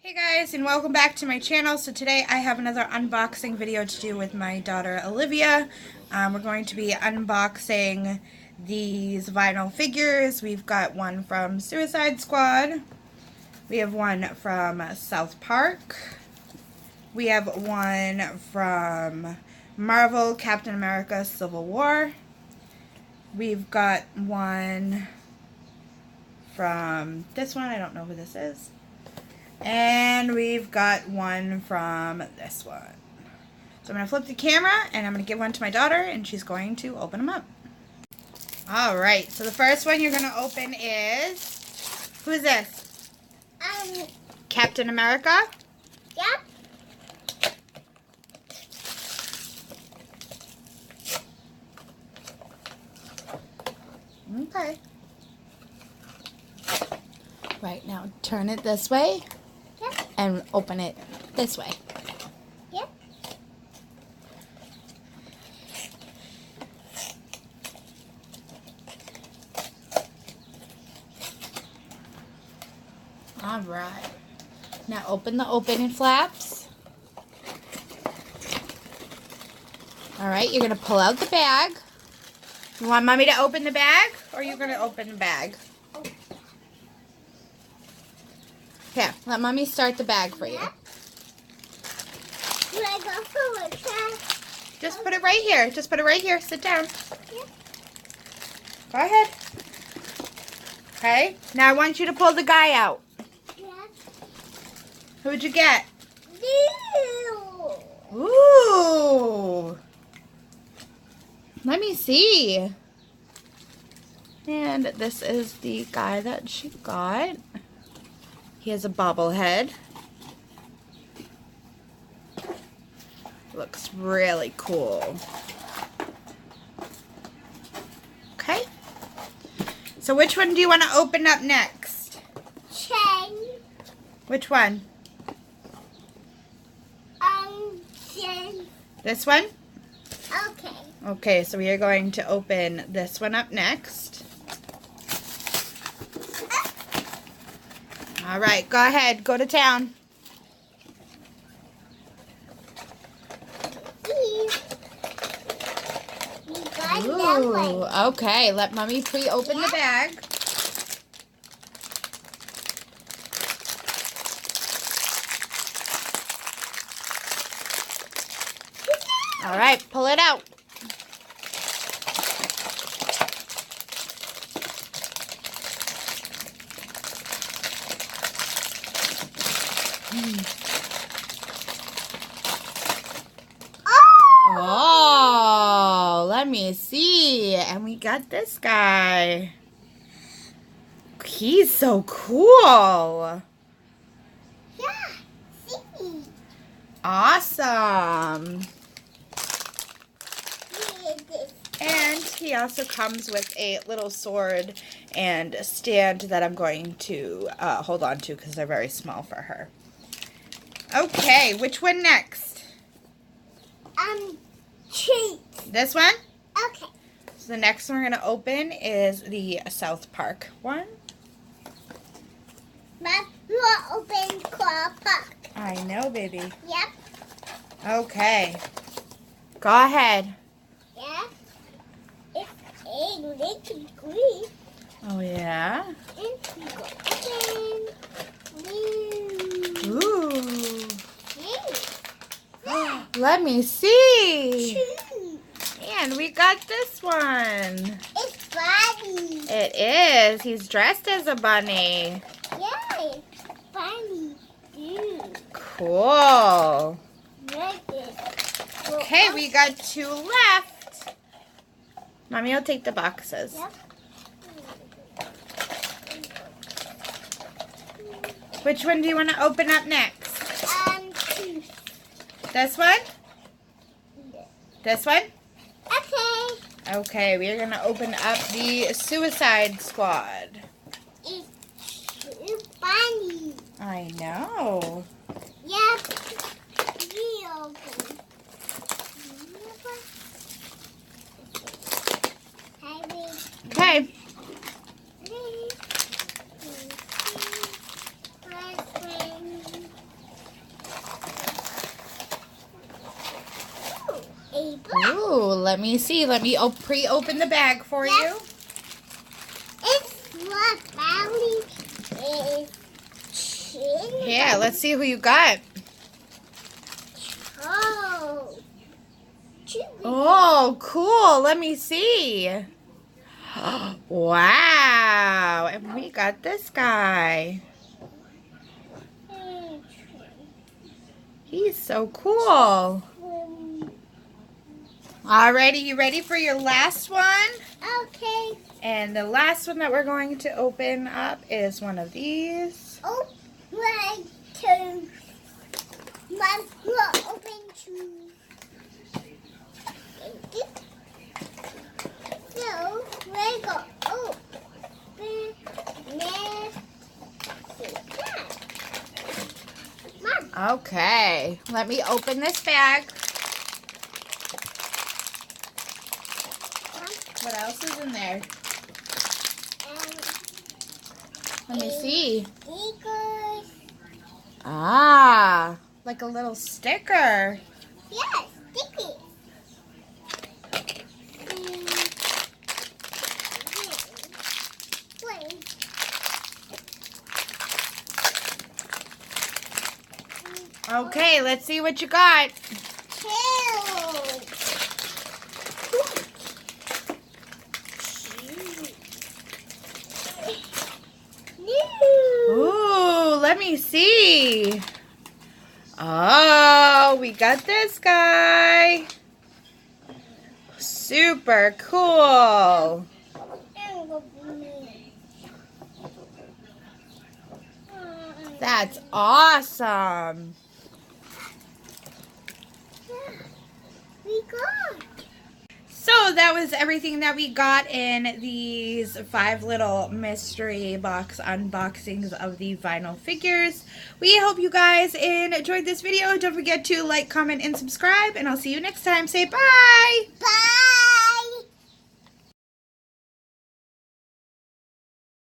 Hey guys, and welcome back to my channel. So today I have another unboxing video to do with my daughter Olivia. We're going to be unboxing these vinyl figures. We've got one from Suicide Squad. We have one from South Park. We have one from Marvel Captain America Civil War. We've got one from this one. I don't know who this is. And we've got one from this one. So I'm going to flip the camera and I'm going to give one to my daughter and she's going to open them up. Alright, so the first one you're going to open is... Who is this? Captain America? Yep. Okay. Right, now turn it this way. Yep. And open it this way. Yep. All right. Now open the opening flaps. All right, you're going to pull out the bag. You want Mommy to open the bag or are you going to open the bag? Here, let Mommy start the bag for you. Will I go for a try? Just put it right here. Just put it right here. Sit down. Yep. Go ahead. Okay. Now I want you to pull the guy out. Yep. Who'd you get? Ew. Ooh. Let me see. And this is the guy that she got. He has a bobblehead. Looks really cool. Okay. So which one do you want to open up next? Chain. Which one? Chain. This one? Okay. Okay, so we are going to open this one up next. All right, go ahead. Go to town. Ooh, okay. Let Mommy pre-open the bag. All right, pull it out. Oh, let me see. And we got this guy. He's so cool. Yeah. See. Awesome. And he also comes with a little sword and a stand that I'm going to hold on to because they're very small for her. Okay, which one next? Treat. This one? Okay. So the next one we're going to open is the South Park one. Mom, you want open Claw Park? I know, baby. Yep. Okay. Go ahead. Yeah. It's a little green. Oh, yeah? And we go open. Ooh. Hey. Let me see. True. And we got this one. It's funny. It is. He's dressed as a bunny. Yeah, it's funny. Dude. Cool. Like it. Okay, we got two left. Mommy will take the boxes. Yep. Which one do you want to open up next? Two. This one? This one? Okay. Okay, we are going to open up the Suicide Squad. It's funny. I know. Yep. We open. Okay. Ooh, let me see. Let me pre-open the bag for you. It's what Valley is chin. Yeah, let's see who you got. Oh. Oh, cool. Let me see. Wow. And we got this guy. He's so cool. Alrighty, you ready for your last one? Okay. And the last one that we're going to open up is one of these. Oh, my two. My open two. So, we go open next. Mom. Okay, let me open this bag. What else is in there? Let me see. Stickers. Ah, like a little sticker. Yes, stickers. Okay, let's see what you got. Ooh, let me see. Oh, we got this guy. Super cool. That's awesome. We got. So that was everything that we got in these 5 little mystery box unboxings of the vinyl figures. We hope you guys enjoyed this video. Don't forget to like, comment, and subscribe, and I'll see you next time. Say bye! Bye!